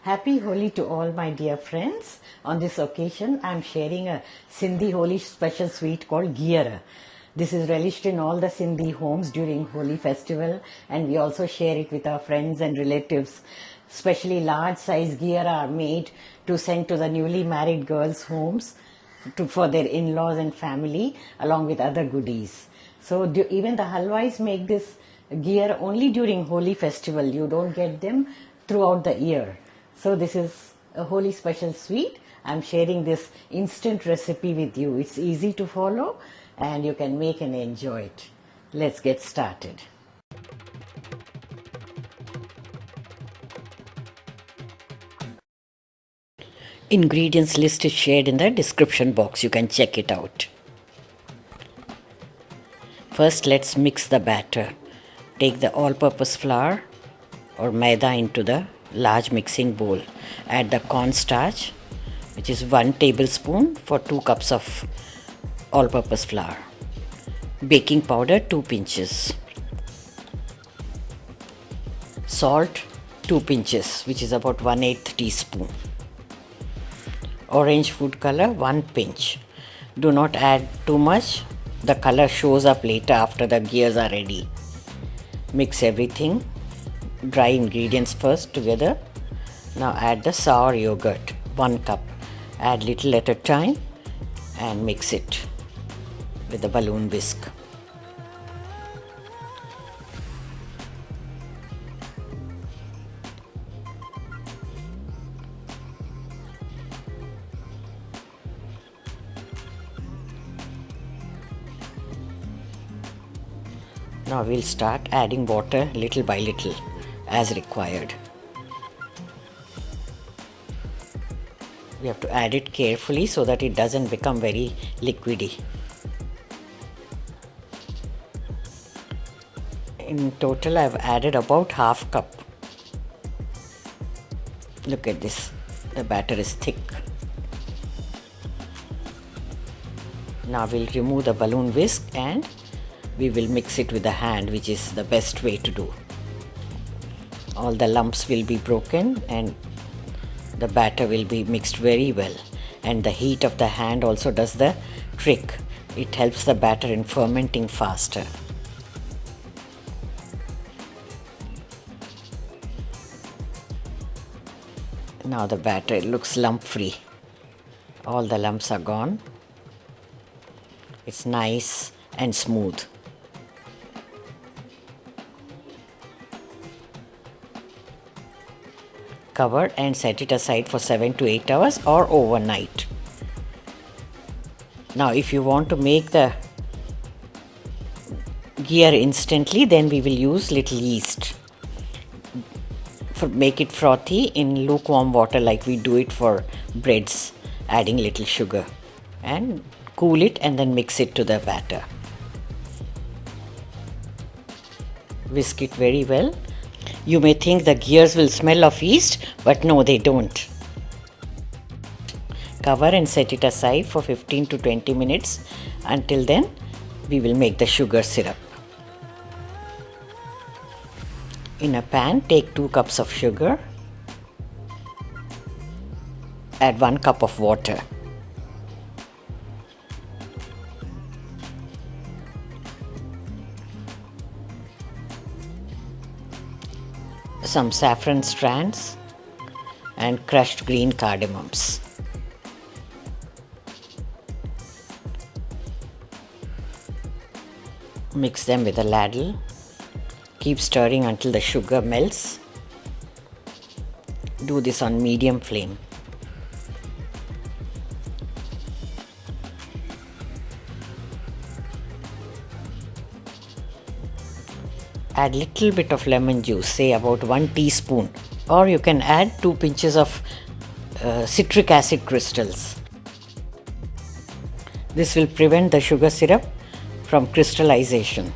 Happy Holi to all my dear friends. On this occasion, I am sharing a Sindhi Holi special sweet called Gheeyar. This is relished in all the Sindhi homes during Holi festival, and we also share it with our friends and relatives. Especially large size Gheeyar are made to send to the newly married girls' homes for their in-laws and family, along with other goodies. So even the halwais make this Gheeyar only during Holi festival. You don't get them throughout the year. So this is a Holi special sweet. I'm sharing this instant recipe with you. It's easy to follow and you can make and enjoy it. Let's get started. Ingredients list is shared in the description box. You can check it out. First, let's mix the batter. Take the all-purpose flour or maida into the large mixing bowl. Add the cornstarch, which is 1 tablespoon for 2 cups of all-purpose flour. Baking powder 2 pinches. Salt 2 pinches, which is about 1/8 teaspoon. Orange food color 1 pinch. Do not add too much. The color shows up later after the gears are ready. Mix everything. Dry ingredients first together. Now add the sour yogurt 1 cup. Add little at a time and mix it with the balloon whisk. Now we'll start adding water little by little as required. We have to add it carefully so that it doesn't become very liquidy. In total, I've added about half cup. Look at this, the batter is thick. Now we'll remove the balloon whisk and we will mix it with the hand, which is the best way to do. All the lumps will be broken and the batter will be mixed very well, and the heat of the hand also does the trick. It helps the batter in fermenting faster. Now the batter looks lump free. All the lumps are gone. It's nice and smooth. Cover and set it aside for 7 to 8 hours or overnight. Now if you want to make the Gheeyar instantly, then we will use little yeast. Make it frothy in lukewarm water like we do it for breads, adding little sugar, and cool it and then mix it to the batter. Whisk it very well. You may think the gears will smell of yeast, but no, they don't. Cover and set it aside for 15 to 20 minutes. Until then, we will make the sugar syrup. In a pan, take 2 cups of sugar. Add 1 cup of water. Some saffron strands and crushed green cardamoms. Mix them with a ladle. Keep stirring until the sugar melts. Do this on medium flame. Add little bit of lemon juice, say about 1 teaspoon, or you can add 2 pinches of citric acid crystals. This will prevent the sugar syrup from crystallization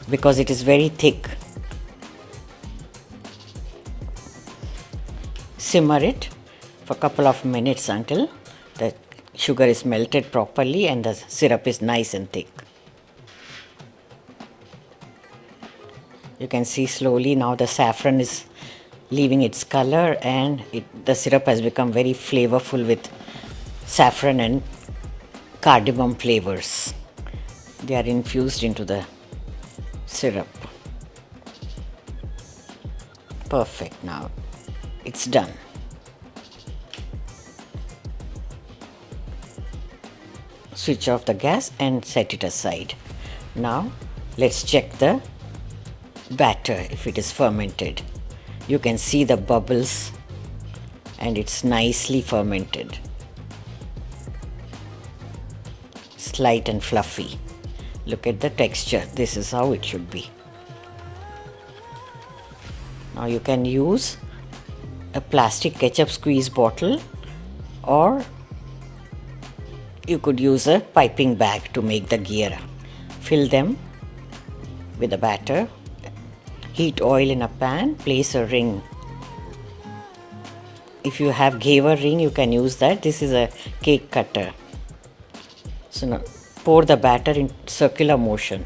because it is very thick. Simmer it for a couple of minutes until the sugar is melted properly and the syrup is nice and thick. You can see slowly now the saffron is leaving its color, and the syrup has become very flavorful with saffron and cardamom flavors. They are infused into the syrup. Perfect. Now it's done. Switch off the gas and set it aside. Now let's check the batter if it is fermented. You can see the bubbles and it's nicely fermented. It's light and fluffy. Look at the texture. This is how it should be. Now you can use a plastic ketchup squeeze bottle, or you could use a piping bag to make the gheer. Fill them with the batter. Heat oil in a pan. Place a ring. If you have Ghevar ring, you can use that. This is a cake cutter. So now pour the batter in circular motion.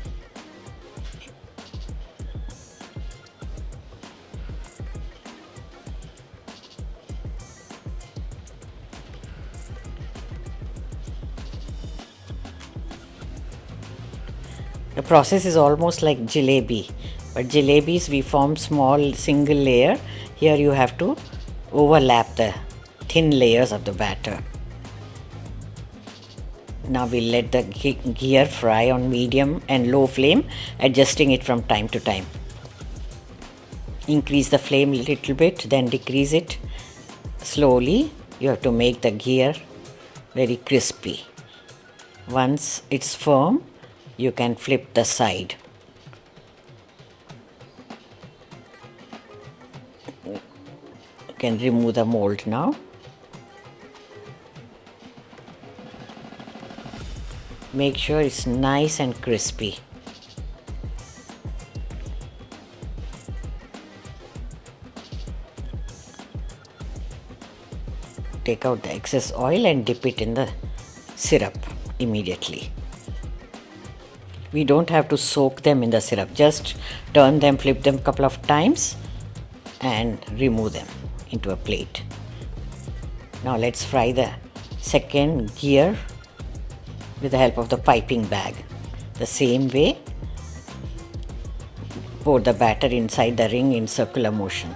The process is almost like jalebi, but jalebis we form small single layer. Here you have to overlap the thin layers of the batter. Now we'll let the gheer fry on medium and low flame, adjusting it from time to time. Increase the flame a little bit, then decrease it slowly. You have to make the gheer very crispy. Once it's firm, you can flip the side. You can remove the mold now. Make sure it's nice and crispy. Take out the excess oil and dip it in the syrup immediately. We don't have to soak them in the syrup, just turn them, flip them a couple of times and remove them into a plate. Now let's fry the second gheer with the help of the piping bag. The same way, pour the batter inside the ring in circular motions.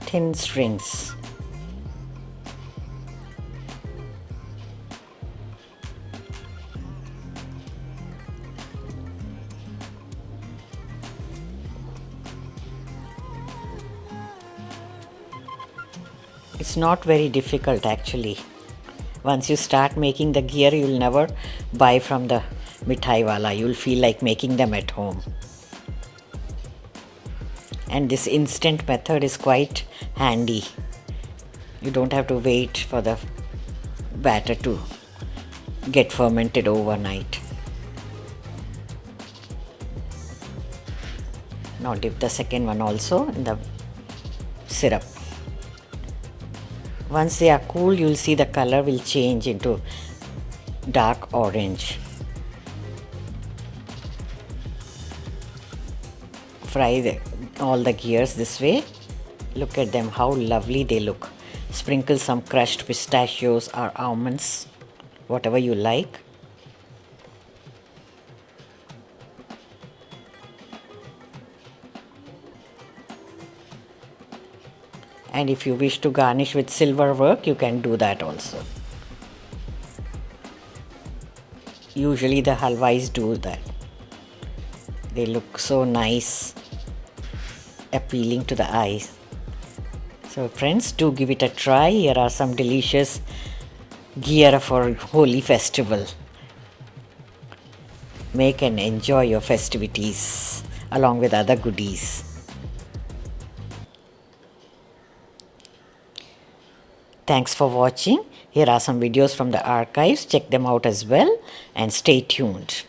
Thin strings. It's not very difficult actually. Once you start making the gheer, you'll never buy from the mithai wala. You'll feel like making them at home. And this instant method is quite handy. You don't have to wait for the batter to get fermented overnight. Now dip the second one also in the syrup. Once they are cool, you'll see the color will change into dark orange. Fry all the gheers this way. Look at them, how lovely they look. Sprinkle some crushed pistachios or almonds, whatever you like. And if you wish to garnish with silver work, you can do that also. Usually the halwais do that. They look so nice, appealing to the eyes. So friends, do give it a try. Here are some delicious gheer for Holi festival. Make and enjoy your festivities along with other goodies. Thanks for watching. Here are some videos from the archives. Check them out as well and stay tuned.